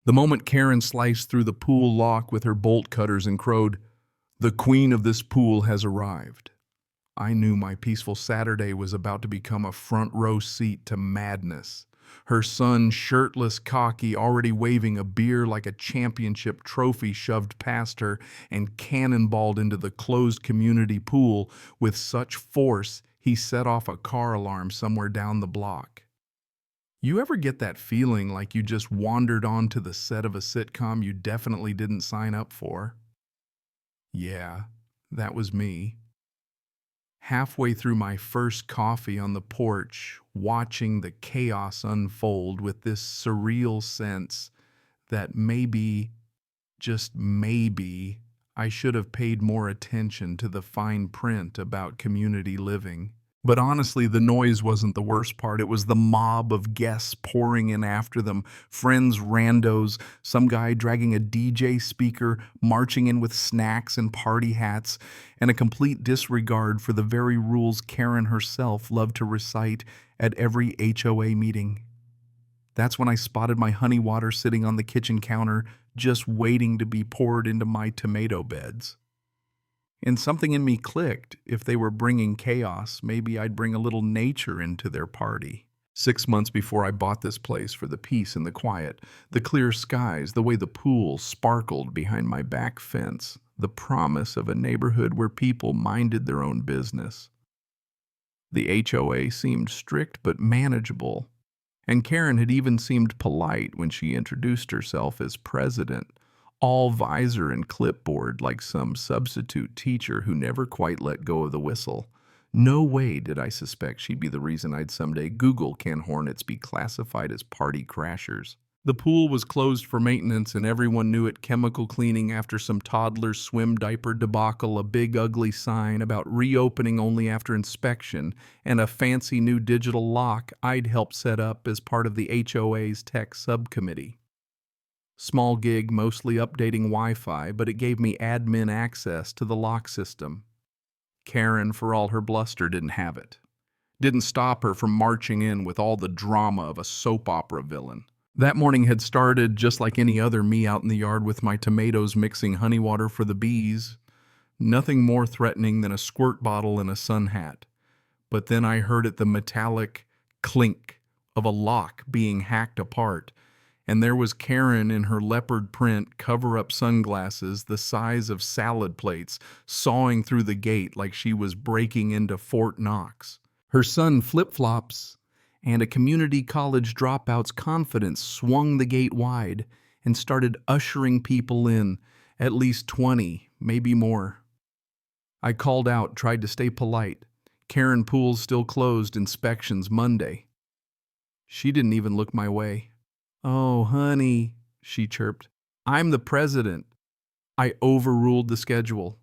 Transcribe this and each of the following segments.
The moment Karen sliced through the pool lock with her bolt cutters and crowed, "The queen of this pool has arrived," I knew my peaceful Saturday was about to become a front row seat to madness. Her son, shirtless, cocky, already waving a beer like a championship trophy, shoved past her and cannonballed into the closed community pool with such force he set off a car alarm somewhere down the block. You ever get that feeling like you just wandered onto the set of a sitcom you definitely didn't sign up for? Yeah, that was me. Halfway through my first coffee on the porch, watching the chaos unfold with this surreal sense that maybe, just maybe, I should have paid more attention to the fine print about community living. But honestly, the noise wasn't the worst part. It was the mob of guests pouring in after them, friends, randos, some guy dragging a DJ speaker, marching in with snacks and party hats, and a complete disregard for the very rules Karen herself loved to recite at every HOA meeting. That's when I spotted my honey water sitting on the kitchen counter, just waiting to be poured into my tomato beds. And something in me clicked. If they were bringing chaos, maybe I'd bring a little nature into their party. 6 months before I bought this place for the peace and the quiet, the clear skies, the way the pool sparkled behind my back fence, the promise of a neighborhood where people minded their own business. The HOA seemed strict but manageable, and Karen had even seemed polite when she introduced herself as president, all visor and clipboard like some substitute teacher who never quite let go of the whistle. No way did I suspect she'd be the reason I'd someday Google can hornets be classified as party crashers. The pool was closed for maintenance and everyone knew it. Chemical cleaning after some toddler's swim diaper debacle, a big ugly sign about reopening only after inspection, and a fancy new digital lock I'd helped set up as part of the HOA's tech subcommittee. Small gig, mostly updating Wi-Fi, but it gave me admin access to the lock system. Karen, for all her bluster, didn't have it. Didn't stop her from marching in with all the drama of a soap opera villain. That morning had started just like any other, me out in the yard with my tomatoes mixing honey water for the bees. Nothing more threatening than a squirt bottle and a sun hat. But then I heard the metallic clink of a lock being hacked apart, and there was Karen in her leopard print cover-up sunglasses the size of salad plates, sawing through the gate like she was breaking into Fort Knox. Her son flip-flops and a community college dropout's confidence swung the gate wide and started ushering people in, at least 20, maybe more. I called out, tried to stay polite. Karen Pool's still closed, inspections Monday. She didn't even look my way. "Oh, honey," she chirped. "I'm the president. I overruled the schedule."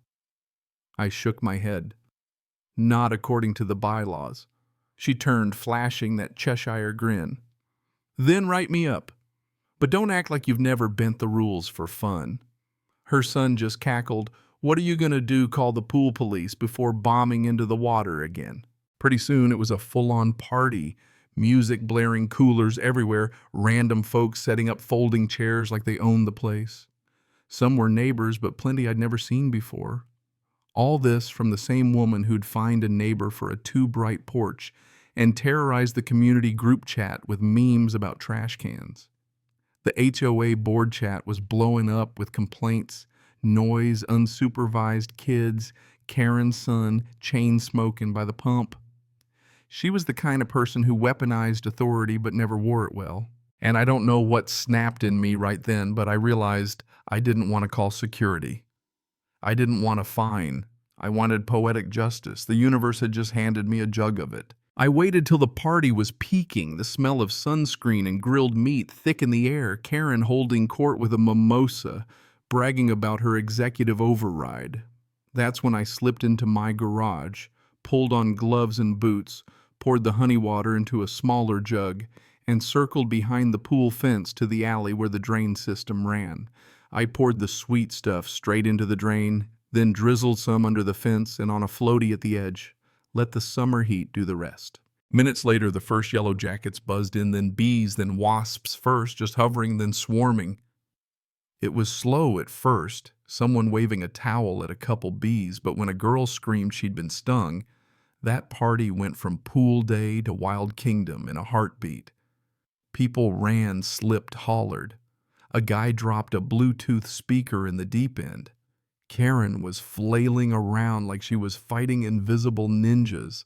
I shook my head. "Not according to the bylaws." She turned, flashing that Cheshire grin. "Then write me up. But don't act like you've never bent the rules for fun." Her son just cackled. "What are you going to do, call the pool police before bombing into the water again?" Pretty soon it was a full-on party. Music blaring, coolers everywhere, random folks setting up folding chairs like they owned the place. Some were neighbors, but plenty I'd never seen before. All this from the same woman who'd find a neighbor for a too-bright porch and terrorize the community group chat with memes about trash cans. The HOA board chat was blowing up with complaints, noise, unsupervised kids, Karen's son chain smoking by the pump. She was the kind of person who weaponized authority but never wore it well. And I don't know what snapped in me right then, but I realized I didn't want to call security. I didn't want a fine. I wanted poetic justice. The universe had just handed me a jug of it. I waited till the party was peaking, the smell of sunscreen and grilled meat thick in the air, Karen holding court with a mimosa, bragging about her executive override. That's when I slipped into my garage, pulled on gloves and boots, poured the honey water into a smaller jug, and circled behind the pool fence to the alley where the drain system ran. I poured the sweet stuff straight into the drain, then drizzled some under the fence and on a floaty at the edge. Let the summer heat do the rest. Minutes later, the first yellow jackets buzzed in, then bees, then wasps first, just hovering, then swarming. It was slow at first, someone waving a towel at a couple bees, but when a girl screamed she'd been stung, that party went from pool day to Wild Kingdom in a heartbeat. People ran, slipped, hollered. A guy dropped a Bluetooth speaker in the deep end. Karen was flailing around like she was fighting invisible ninjas.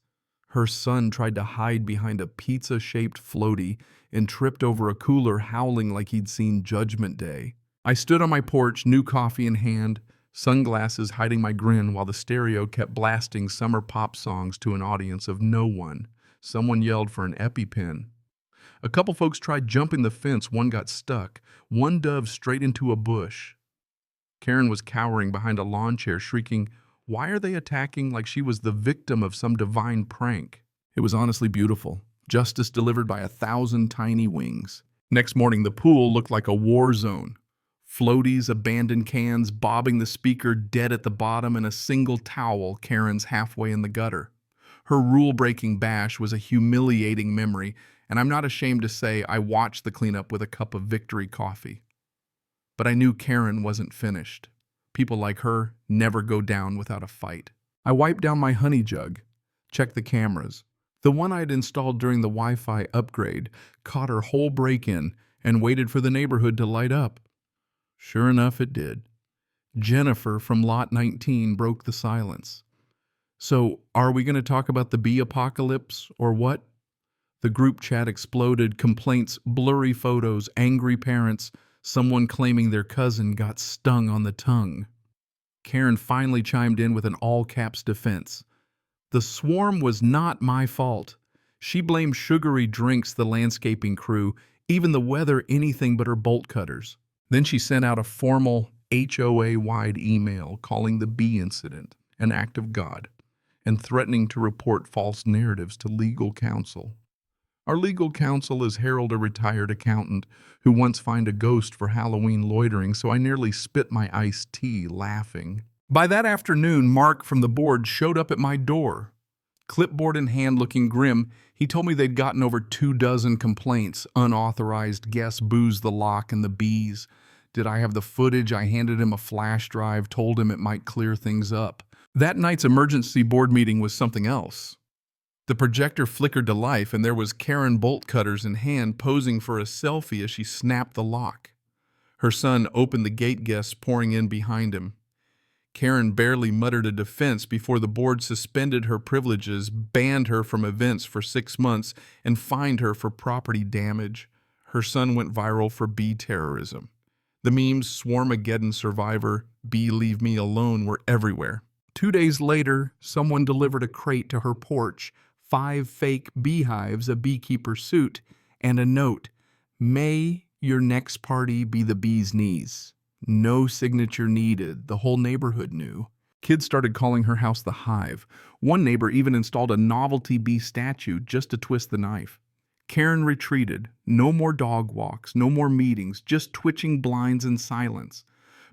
Her son tried to hide behind a pizza-shaped floaty and tripped over a cooler, howling like he'd seen Judgment Day. I stood on my porch, new coffee in hand, sunglasses hiding my grin while the stereo kept blasting summer pop songs to an audience of no one. Someone yelled for an EpiPen. A couple folks tried jumping the fence, one got stuck. One dove straight into a bush. Karen was cowering behind a lawn chair, shrieking, "Why are they attacking?" like she was the victim of some divine prank. It was honestly beautiful. Justice delivered by 1,000 tiny wings. Next morning, the pool looked like a war zone. Floaties, abandoned cans, bobbing the speaker dead at the bottom, and a single towel, Karen's halfway in the gutter. Her rule-breaking bash was a humiliating memory, and I'm not ashamed to say I watched the cleanup with a cup of victory coffee. But I knew Karen wasn't finished. People like her never go down without a fight. I wiped down my honey jug, checked the cameras. The one I'd installed during the Wi-Fi upgrade caught her whole break-in and waited for the neighborhood to light up. Sure enough, it did. Jennifer from Lot 19 broke the silence. "So, are we going to talk about the bee apocalypse, or what?" The group chat exploded, complaints, blurry photos, angry parents, someone claiming their cousin got stung on the tongue. Karen finally chimed in with an all-caps defense. "The swarm was not my fault." She blamed sugary drinks, the landscaping crew, even the weather, anything but her bolt cutters. Then she sent out a formal HOA-wide email calling the bee incident an act of God and threatening to report false narratives to legal counsel. Our legal counsel is Harold, a retired accountant who once fined a ghost for Halloween loitering, so I nearly spit my iced tea laughing. By that afternoon, Mark from the board showed up at my door. Clipboard in hand, looking grim, he told me they'd gotten over 24 complaints. Unauthorized guests boozed the lock and the bees. Did I have the footage? I handed him a flash drive, told him it might clear things up. That night's emergency board meeting was something else. The projector flickered to life, and there was Karen bolt cutters in hand posing for a selfie as she snapped the lock. Her son opened the gate, guests pouring in behind him. Karen barely muttered a defense before the board suspended her privileges, banned her from events for 6 months, and fined her for property damage. Her son went viral for bee terrorism. The memes, Swarmageddon survivor, bee leave me alone, were everywhere. 2 days later, someone delivered a crate to her porch, 5 fake beehives, a beekeeper suit, and a note, "May your next party be the bee's knees." No signature needed. The whole neighborhood knew. Kids started calling her house the Hive. One neighbor even installed a novelty bee statue just to twist the knife. Karen retreated. No more dog walks, no more meetings, just twitching blinds and silence.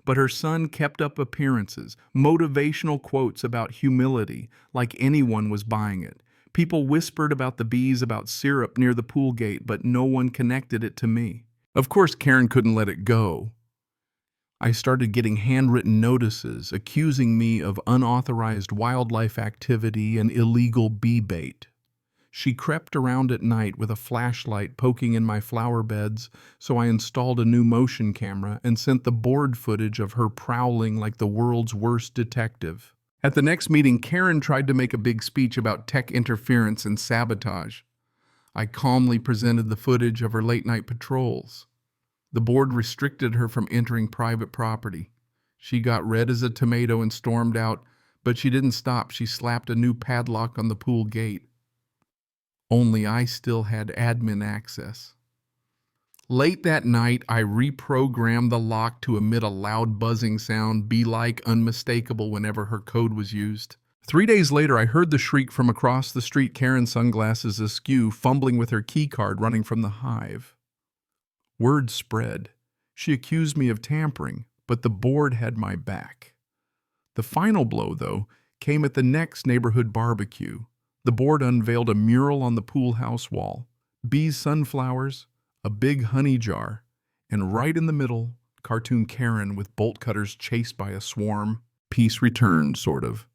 But her son kept up appearances, motivational quotes about humility, like anyone was buying it. People whispered about the bees, about syrup near the pool gate, but no one connected it to me. Of course, Karen couldn't let it go. I started getting handwritten notices accusing me of unauthorized wildlife activity and illegal bee bait. She crept around at night with a flashlight poking in my flower beds, so I installed a new motion camera and sent the board footage of her prowling like the world's worst detective. At the next meeting, Karen tried to make a big speech about tech interference and sabotage. I calmly presented the footage of her late-night patrols. The board restricted her from entering private property. She got red as a tomato and stormed out, but she didn't stop. She slapped a new padlock on the pool gate. Only I still had admin access. Late that night, I reprogrammed the lock to emit a loud buzzing sound, bee-like, unmistakable whenever her code was used. 3 days later, I heard the shriek from across the street, Karen, sunglasses askew, fumbling with her keycard, running from the Hive. Word spread. She accused me of tampering, but the board had my back. The final blow, though, came at the next neighborhood barbecue. The board unveiled a mural on the pool house wall. Bees, sunflowers, a big honey jar, and right in the middle, Cartoon Karen with bolt cutters chased by a swarm. Peace returned, sort of.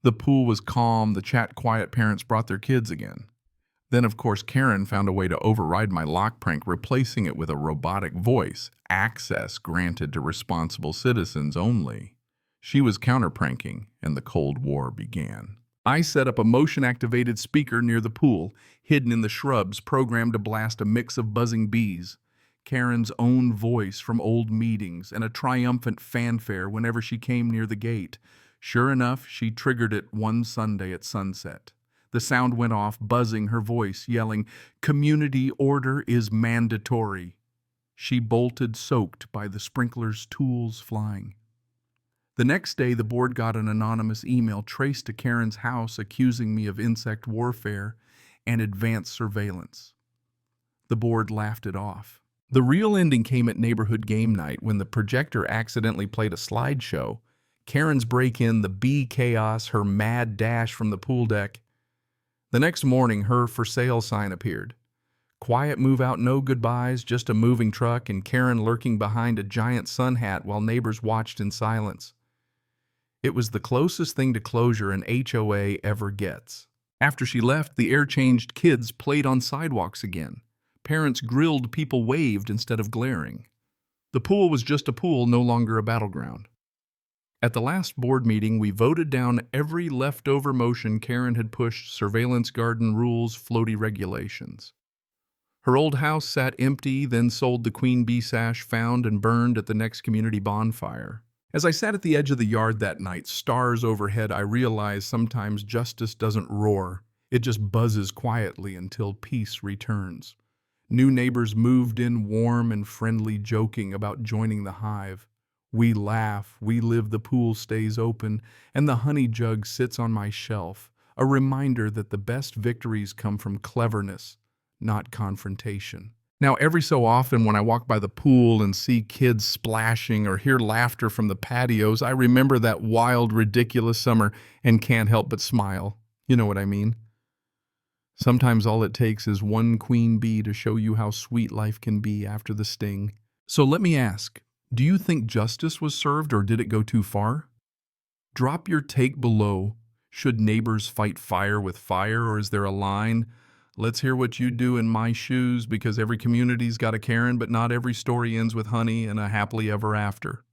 The pool was calm, the chat quiet, parents brought their kids again. Then, of course, Karen found a way to override my lock prank, replacing it with a robotic voice, access granted to responsible citizens only. She was counter-pranking, and the Cold War began. I set up a motion-activated speaker near the pool, hidden in the shrubs, programmed to blast a mix of buzzing bees, Karen's own voice from old meetings, and a triumphant fanfare whenever she came near the gate. Sure enough, she triggered it one Sunday at sunset. The sound went off, buzzing her voice, yelling, "Community order is mandatory." She bolted, soaked by the sprinkler's tools flying. The next day, the board got an anonymous email traced to Karen's house accusing me of insect warfare and advanced surveillance. The board laughed it off. The real ending came at neighborhood game night when the projector accidentally played a slideshow. Karen's break-in, the bee chaos, her mad dash from the pool deck. The next morning, her for sale sign appeared. Quiet move out, no goodbyes, just a moving truck, and Karen lurking behind a giant sun hat while neighbors watched in silence. It was the closest thing to closure an HOA ever gets. After she left, the air-changed kids played on sidewalks again. Parents grilled, people waved instead of glaring. The pool was just a pool, no longer a battleground. At the last board meeting, we voted down every leftover motion Karen had pushed: surveillance garden rules, floaty regulations. Her old house sat empty, then sold the queen bee sash found and burned at the next community bonfire. As I sat at the edge of the yard that night, stars overhead, I realized sometimes justice doesn't roar. It just buzzes quietly until peace returns. New neighbors moved in, warm and friendly, joking about joining the hive. We laugh, we live, the pool stays open, and the honey jug sits on my shelf, a reminder that the best victories come from cleverness, not confrontation. Now, every so often when I walk by the pool and see kids splashing or hear laughter from the patios, I remember that wild, ridiculous summer and can't help but smile. You know what I mean? Sometimes all it takes is one queen bee to show you how sweet life can be after the sting. So let me ask, do you think justice was served, or did it go too far? Drop your take below. Should neighbors fight fire with fire, or is there a line? Let's hear what you do in my shoes, because every community's got a Karen, but not every story ends with honey and a happily ever after.